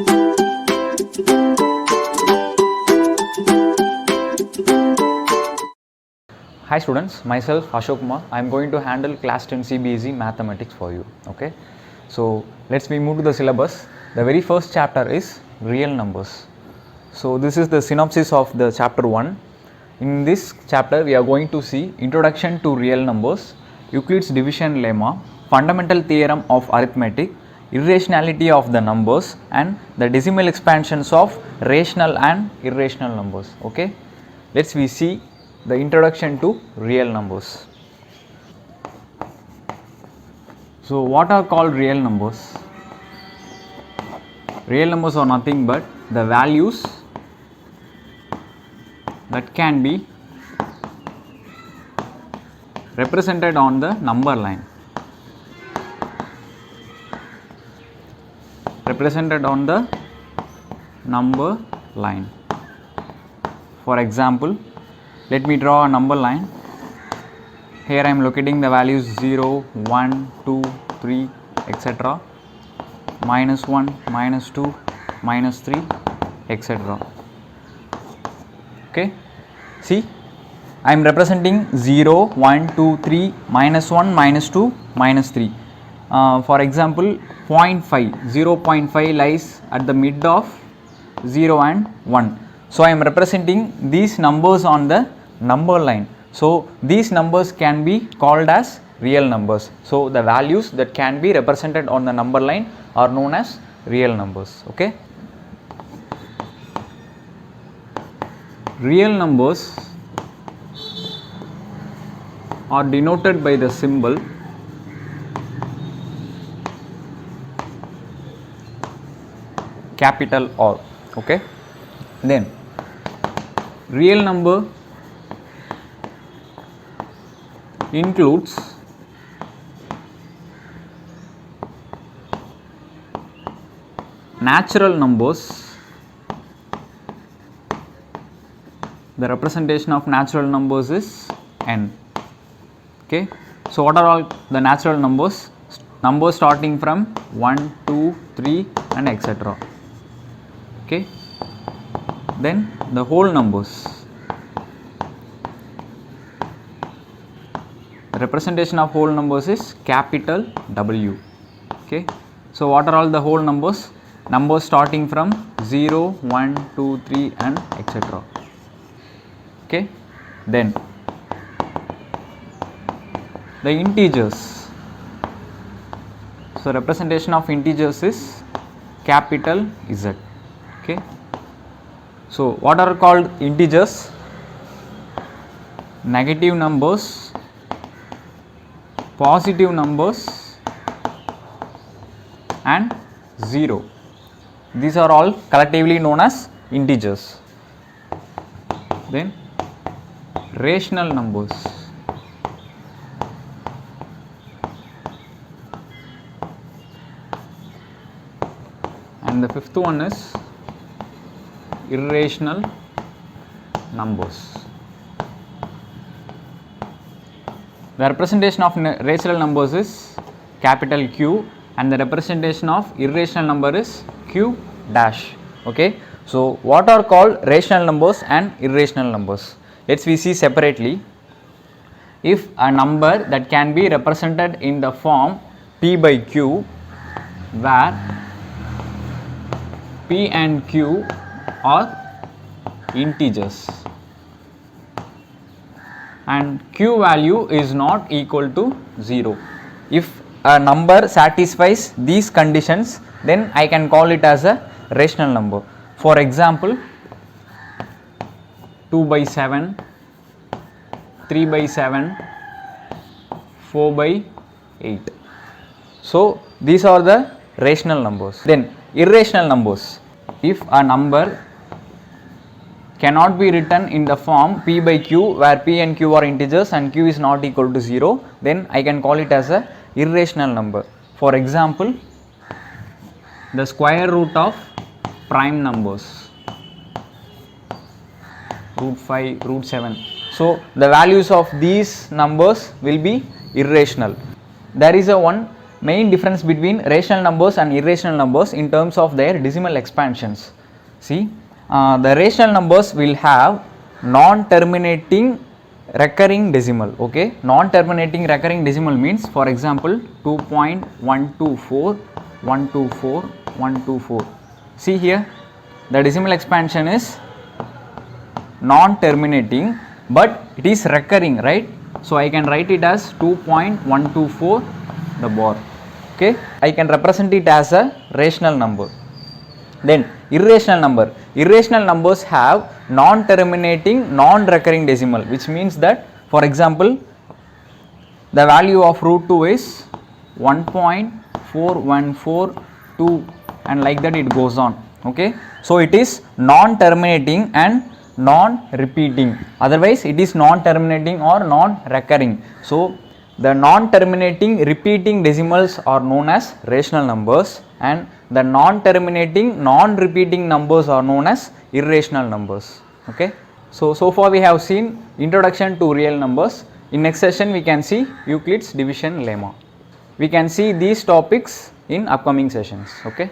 Hi students, myself Ashok Kumar. I am going to handle class 10 CBSE mathematics for you. Okay, so let's move to the syllabus. The very first chapter is real numbers. So this is the synopsis of the chapter 1. In this chapter we are going to see introduction to real numbers, Euclid's division lemma, fundamental theorem of arithmetic, irrationality of the numbers, and the decimal expansions of rational and irrational numbers. Okay, let's see the introduction to real numbers. So what are called real numbers? Real numbers are nothing but the values that can be represented on the number line. Represented on the number line. For example, let me draw a number line. Here I am locating the values 0, 1, 2, 3, etc. minus 1, minus 2, minus 3, etc. Okay. See, I am representing 0, 1, 2, 3, minus 1, minus 2, minus 3. For example, 0.5, 0.5 lies at the mid of 0 and 1. So I am representing these numbers on the number line. So these numbers can be called as real numbers. So the values that can be represented on the number line are known as real numbers. Okay. Real numbers are denoted by the symbol capital R. Okay. Then real number includes natural numbers. The representation of natural numbers is n. Okay. So what are all the natural numbers? Numbers starting from 1, 2, 3 and etc. Okay. Then the whole numbers. The representation of whole numbers is capital W. Okay. So what are all the whole numbers? Numbers starting from 0, 1, 2, 3 and etc. Okay. Then the integers. So representation of integers is capital Z. Okay. So what are called integers? Negative numbers, positive numbers and 0. These are all collectively known as integers. Then rational numbers. And the fifth one is irrational numbers. The representation of rational numbers is capital Q and the representation of irrational number is Q dash. Okay. So what are called rational numbers and irrational numbers? Let's see separately. If a number that can be represented in the form P by Q, where P and Q are integers and Q value is not equal to 0. If a number satisfies these conditions, then I can call it as a rational number. For example, 2 by 7, 3 by 7, 4 by 8. So these are the rational numbers. Then irrational numbers. If a number cannot be written in the form P by Q, where P and Q are integers and Q is not equal to 0, then I can call it as a irrational number. For example, the square root of prime numbers, root 5, root 7. So the values of these numbers will be irrational. There is a one main difference between rational numbers and irrational numbers in terms of their decimal expansions. See, the rational numbers will have non-terminating recurring decimal. Okay, non-terminating recurring decimal means, for example, 2.124, 124, 124. See here, the decimal expansion is non-terminating, but it is recurring, right? So I can write it as 2.124 the bar. Okay, I can represent it as a rational number. Then irrational number. Irrational numbers have non-terminating, non-recurring decimal, which means that, for example, the value of root 2 is 1.4142 and like that it goes on. Okay, so it is non-terminating and non-repeating, otherwise it is non-terminating or non-recurring. So the non-terminating repeating decimals are known as rational numbers, and the non-terminating non-repeating numbers are known as irrational numbers. Okay, so far we have seen introduction to real numbers. In next session we can see Euclid's division lemma. We can see these topics in upcoming sessions. Okay.